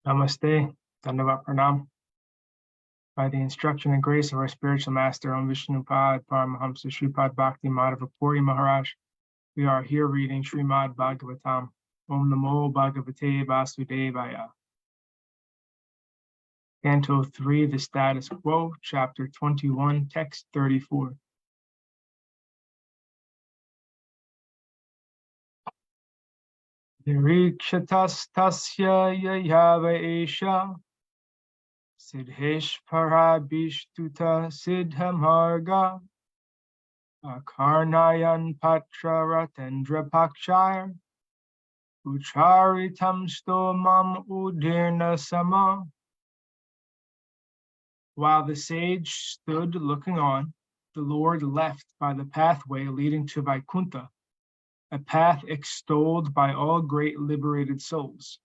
Namaste, Dandavat Pranam. By the instruction and grace of our spiritual master, Om Vishnupad Paramahamsa Shripad Bhakti Madhava Puri Maharaj, we are here reading Srimad Bhagavatam. Om Namo Bhagavate Vasudevaya. Canto 3, the Status Quo, Chapter 21, Text 34. Nirikshatas tasya yayava esha Siddhesh parabhishtuta siddhamarga Akarnayan patra ratendra pakshar Ucharitam stomam udirna sama. While the sage stood looking on, the Lord left by the pathway leading to Vaikuntha, a path extolled by all great liberated souls.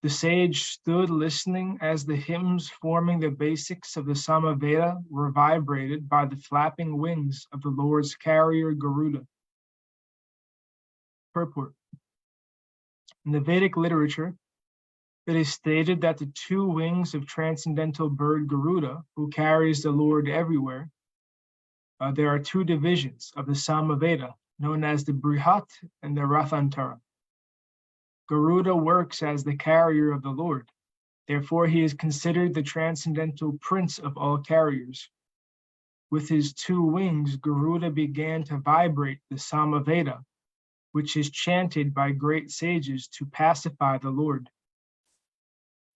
The sage stood listening as the hymns forming the basics of the Samaveda were vibrated by the flapping wings of the Lord's carrier Garuda. Purport. In the Vedic literature, it is stated that the two wings of transcendental bird Garuda, who carries the Lord everywhere, there are two divisions of the Samaveda, known as the Brihat and the Rathantara. Garuda works as the carrier of the Lord. Therefore, he is considered the transcendental prince of all carriers. With his two wings, Garuda began to vibrate the Samaveda, which is chanted by great sages to pacify the Lord.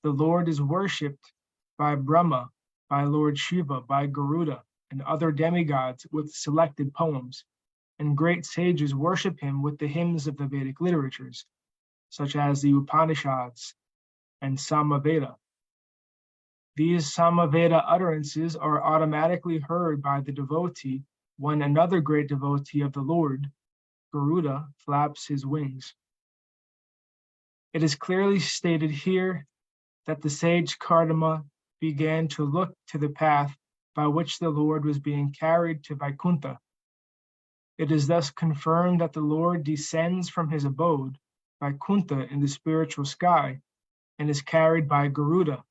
The Lord is worshipped by Brahma, by Lord Shiva, by Garuda, and other demigods with selected poems, and great sages worship him with the hymns of the Vedic literatures, such as the Upanishads and Samaveda. These Samaveda utterances are automatically heard by the devotee when another great devotee of the Lord, Garuda, flaps his wings. It is clearly stated here that the sage Kardama began to look to the path by which the Lord was being carried to Vaikuntha. It is thus confirmed that the Lord descends from his abode, Vaikuntha, in the spiritual sky, and is carried by Garuda.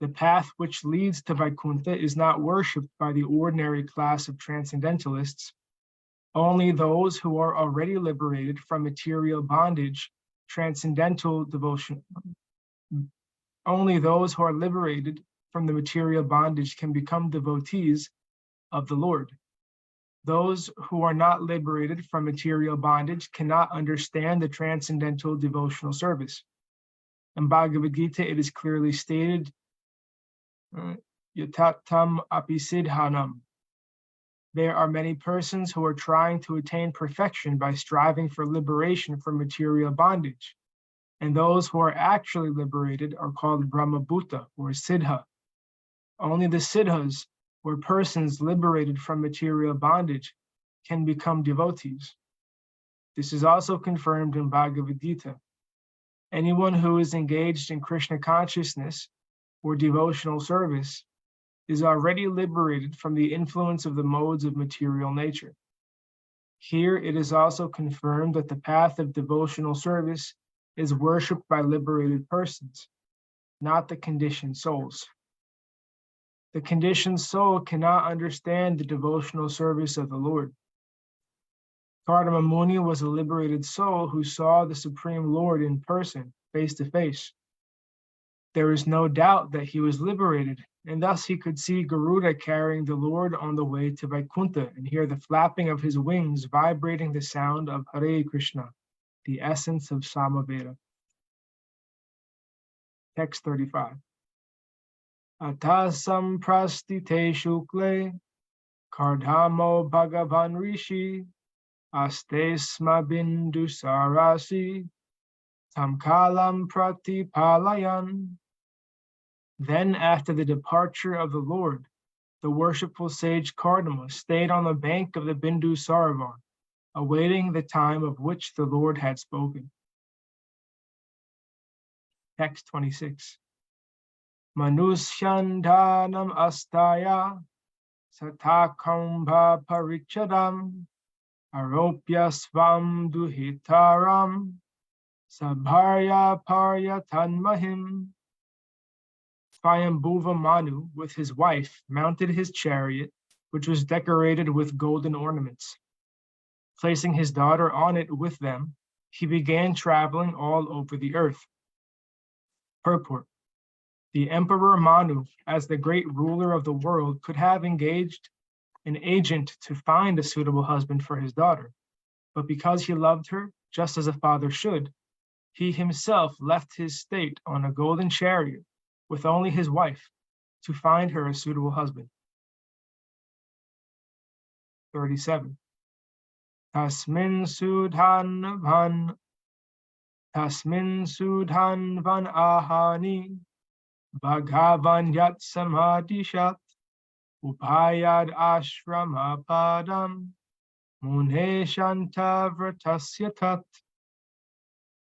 The path which leads to Vaikuntha is not worshipped by the ordinary class of transcendentalists. Only those who are already liberated from material bondage, transcendental devotion. Only those who are liberated from the material bondage can become devotees of the Lord. Those who are not liberated from material bondage cannot understand the transcendental devotional service. In Bhagavad Gita, it is clearly stated, Yatatam apisidhanam. There are many persons who are trying to attain perfection by striving for liberation from material bondage. And those who are actually liberated are called Brahmabhuta or Siddha. Only the Siddhas, or persons liberated from material bondage, can become devotees. This is also confirmed in Bhagavad Gita. Anyone who is engaged in Krishna consciousness or devotional service is already liberated from the influence of the modes of material nature. Here it is also confirmed that the path of devotional service is worshipped by liberated persons, not the conditioned souls. The conditioned soul cannot understand the devotional service of the Lord. Kardama Muni was a liberated soul who saw the Supreme Lord in person, face to face. There is no doubt that he was liberated, and thus he could see Garuda carrying the Lord on the way to Vaikuntha and hear the flapping of his wings vibrating the sound of Hare Krishna, the essence of Samaveda. Text 35. Atasam prastite shukle Kardamo Bhagavan Rishi Astesma bindu sarasi Tamkalam pratipalayan. Then after the departure of the Lord, the worshipful sage Kardama stayed on the bank of the Bindu Saravan, awaiting the time of which the Lord had spoken. Text 26. Manushyandanam astaya satakambha parichadam aropya svam duhitaram Sabharya Parya Tanmahim. Swayambhuva Manu, with his wife, mounted his chariot, which was decorated with golden ornaments. Placing his daughter on it with them, he began traveling all over the earth. Purport. The Emperor Manu, as the great ruler of the world, could have engaged an agent to find a suitable husband for his daughter, but because he loved her, just as a father should, he himself left his state on a golden chariot with only his wife to find her a suitable husband. 37. Tasmin Sudhan Van Ahani Bhagavan Yat Samadhishat Upayad Ashrama Padam Mune Shanta Vratasya Tat.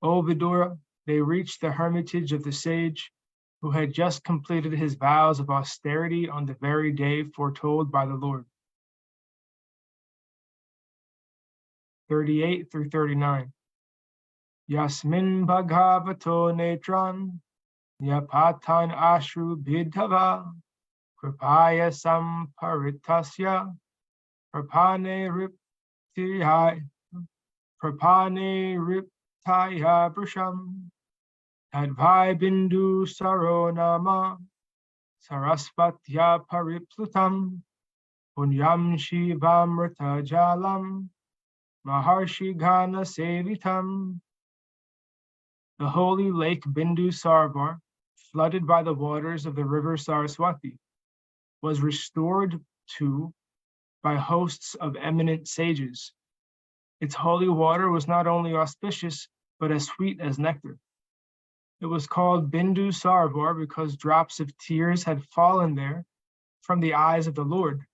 O Vidura, they reached the hermitage of the sage, who had just completed his vows of austerity on the very day foretold by the Lord. 38 through 39. Yasmin Bhagavato Netran Yapatan Ashru Bidhava Kripaya Samparitasya Prapane Riptaya Brisham Advai Bindu Saronama Sarasvatya Pariplutam Punyam Shivamrita Jalam Maharshi Gana Sevitam. The holy lake Bindu Sarvar, flooded by the waters of the river Saraswati, was restored to by hosts of eminent sages. Its holy water was not only auspicious, but as sweet as nectar. It was called Bindu Sarvar because drops of tears had fallen there from the eyes of the Lord,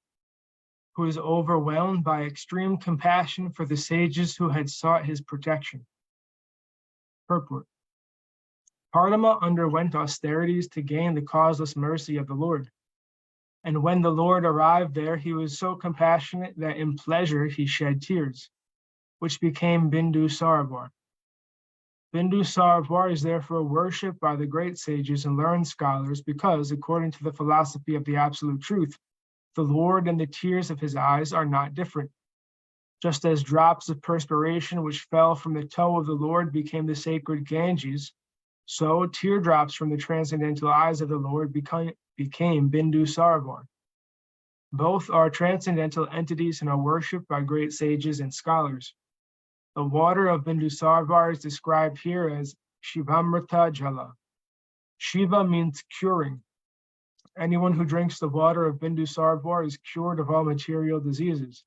who is overwhelmed by extreme compassion for the sages who had sought his protection. Purport. Kardama underwent austerities to gain the causeless mercy of the Lord. And when the Lord arrived there, he was so compassionate that in pleasure he shed tears, which became Bindu Sarvar. Bindu Sarvar is therefore worshipped by the great sages and learned scholars because, according to the philosophy of the absolute truth, the Lord and the tears of his eyes are not different. Just as drops of perspiration which fell from the toe of the Lord became the sacred Ganges, so teardrops from the transcendental eyes of the Lord became Bindu Sarvar. Both are transcendental entities and are worshipped by great sages and scholars. The water of Bindu Sarvar is described here as Shivamrita Jala. Shiva means curing. Anyone who drinks the water of Bindu Sarvar is cured of all material diseases.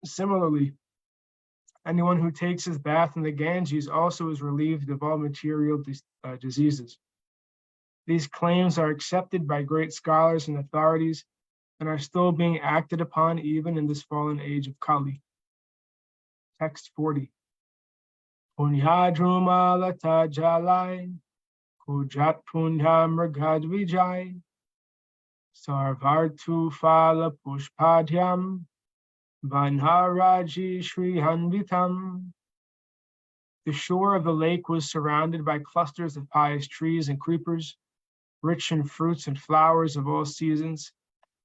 Similarly, anyone who takes his bath in the Ganges also is relieved of all material diseases. These claims are accepted by great scholars and authorities and are still being acted upon even in this fallen age of Kali. Text 40. Punyadruma lata jalai, kujat punya mrgad vijay, sarvartu phala pushpadhyam, vanharaji shrihanvitam. The shore of the lake was surrounded by clusters of pious trees and creepers, rich in fruits and flowers of all seasons,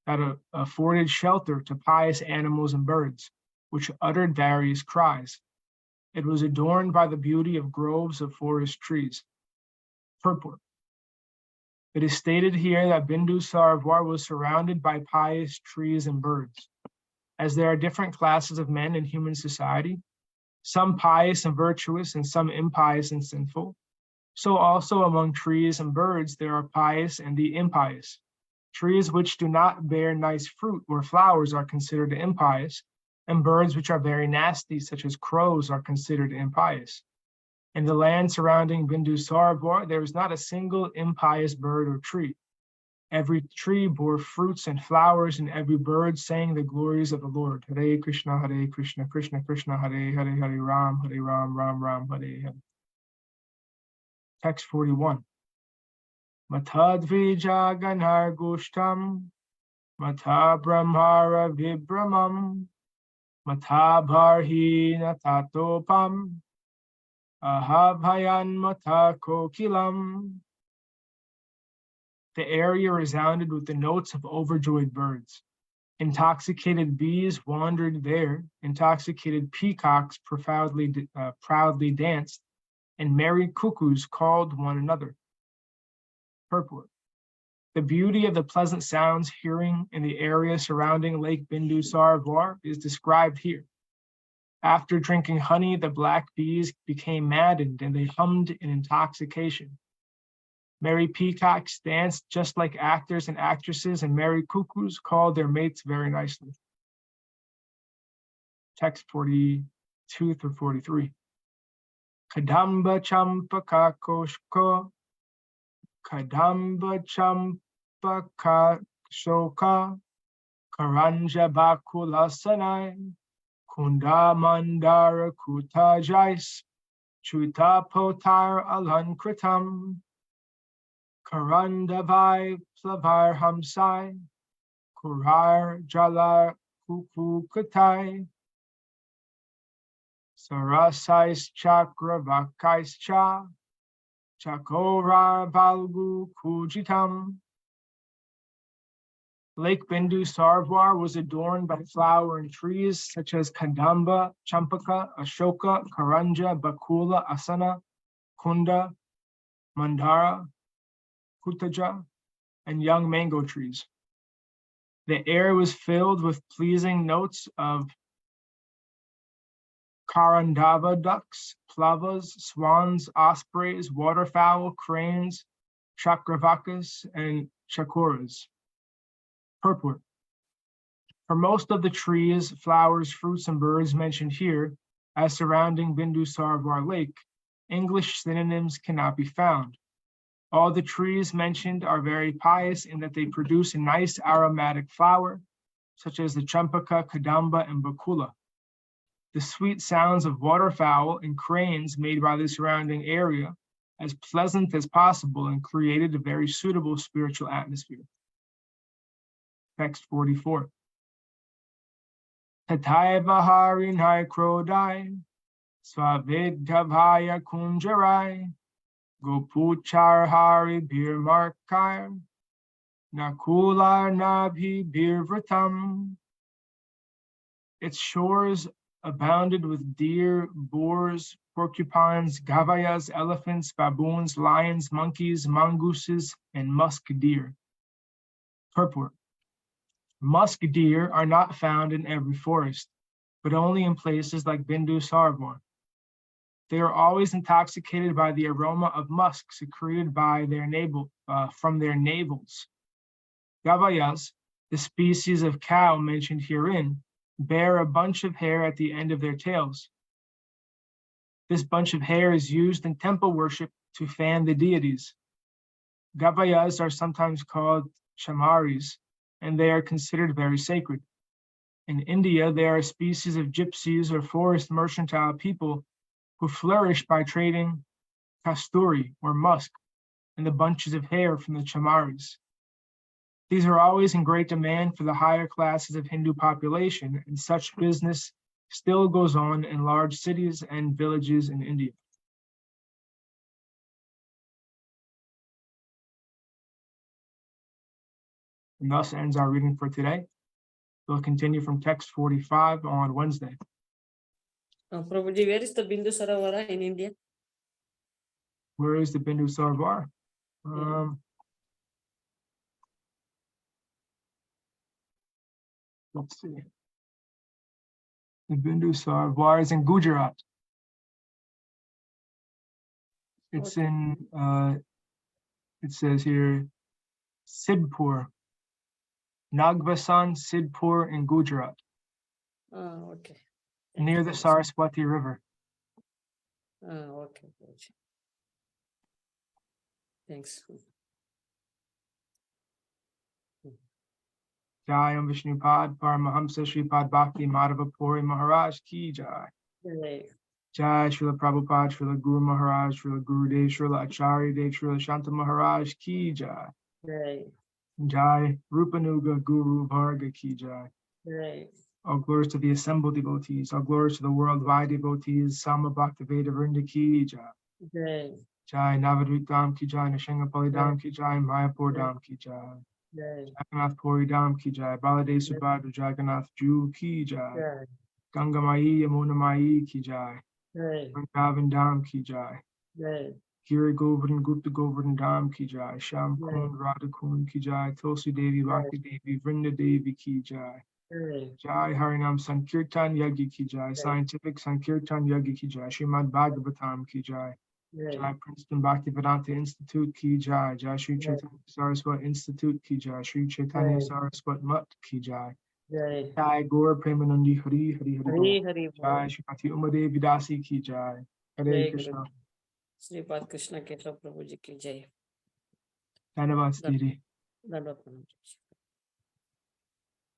that afforded shelter to pious animals and birds, which uttered various cries. It was adorned by the beauty of groves of forest trees. Purport. It is stated here that Bindu Sarvar was surrounded by pious trees and birds. As there are different classes of men in human society, some pious and virtuous and some impious and sinful, so also among trees and birds there are pious and the impious. Trees which do not bear nice fruit or flowers are considered impious, and birds which are very nasty, such as crows, are considered impious. In the land surrounding Bindu Sarvar, there is not a single impious bird or tree. Every tree bore fruits and flowers, and every bird sang the glories of the Lord. Hare Krishna, Krishna Krishna, Hare Hare, Hare Ram, Ram Ram, Hare Hare. Text 41. Matadvija ganar gushtam, mata brahmara vibramam, mata bharhi natatopam, Ahabhayan mata kokilam. The area resounded with the notes of overjoyed birds. Intoxicated bees wandered there, intoxicated peacocks proudly danced, and merry cuckoos called one another. Purport. The beauty of the pleasant sounds hearing in the area surrounding Lake Bindu Sarovar is described here. After drinking honey, the black bees became maddened and they hummed in intoxication. Merry peacocks danced just like actors and actresses, and merry cuckoos called their mates very nicely. Text 42 through 43. Kadamba champaka koshko, kadamba champaka shoka, karanja bakula sanai, kunda mandara kuta jais, chuta potar alankritam, Karandavai plavar hamsai, kurar jala kukukatai, sarasais chakra vakais cha, chakorar valgu kujitam. Lake Bindu Sarovar was adorned by flowering trees such as Kadamba, Champaka, Ashoka, Karanja, Bakula, Asana, Kunda, Mandara, Kutaja, and young mango trees. The air was filled with pleasing notes of Karandava ducks, plovers, swans, ospreys, waterfowl, cranes, chakravakas, and chakoras. Purport. For most of the trees, flowers, fruits, and birds mentioned here, as surrounding Bindu Sarovar Lake, English synonyms cannot be found. All the trees mentioned are very pious in that they produce a nice aromatic flower, such as the champaka, kadamba, and bakula. The sweet sounds of waterfowl and cranes made by the surrounding area as pleasant as possible and created a very suitable spiritual atmosphere. Text 44. Tatai Bahari Nai Krodai, Svavidgabhaya Kunjarai, Gopuchar Hari Bir Markar, Nakular Nabhi Bir Vratam. Its shores abounded with deer, boars, porcupines, gavayas, elephants, baboons, lions, monkeys, mongooses, and musk deer. Purport. Musk deer are not found in every forest, but only in places like Bindu Sarovar. They are always intoxicated by the aroma of musk secreted by from their navels. Gavayas, the species of cow mentioned herein, bear a bunch of hair at the end of their tails. This bunch of hair is used in temple worship to fan the deities. Gavayas are sometimes called chamaris, and they are considered very sacred. In India, they are a species of gypsies or forest mercantile people who flourish by trading kasturi or musk and the bunches of hair from the chamaris. These are always in great demand for the higher classes of Hindu population, and such business still goes on in large cities and villages in India. And thus ends our reading for today. We'll continue from text 45 on Wednesday. Prabhuji, where is the Bindu Sarovara in India? Where is the Bindu Sarovar? Let's see. The Bindu Sarovar is in Gujarat. It's in, it says here, Sidhpur. Nagvasan, Sidhpur in Gujarat. Okay. Near the Saraswati River. Okay. Thanks. Jai Om Vishnupad Paramahamsa Shripad Bhakti Madhava Puri Maharaj Ki Jai. Jai Srila Prabhupada, Srila Guru Maharaj, Srila Gurudev, Srila Acharya Dev, Srila Shanta Maharaj Ki Jai. Jai Rupanuga Guru Varga Ki Jai. All glories to the assembled devotees. All glories to the worldwide devotees. Sama Bhakti Veda Vrinda ki jai. Jai. Jai Navadvip Dham ki jai. Nishangapali Dham ki jai. Mayapur Dham ki jai. Jai. Jagannath Puri Dham ki jai. Baladev Subhadra Jagannath Ju ki jai. Jai. Ganga Mai Yamuna Mai ki jai. Jai. Vrindavan Dham ki jai. Jai. Giri Govardhan Gupta Govardhan Dham ki jai. Sham Jai. Kund Radha Kund ki jai. Tulsi Devi Bhakti Devi Vrinda Devi ki jai. Jai. Jai Harinam Sankirtan Yagi ki jai. Scientific Sankirtan Yagi ki jai. Srimad Bhagavatam ki jai. Jai. Jai Princeton Bhakti Vedanta Institute ki jai. Jai Sri Chaitanya Saraswat Institute ki jai. Sri Chaitanya Saraswat Mutt ki jai. Jai. Jai Gaur Premanandi Hari Hari Hari Bol. Hare Hare Jai Bol. Srimati Umadevi Dasi ki jai. Hare Jai Krishna. Guru. Shripad Krishna Keshav प्रभु जी की जय। Dhanavad Didi. धन्यवाद प्रणाम।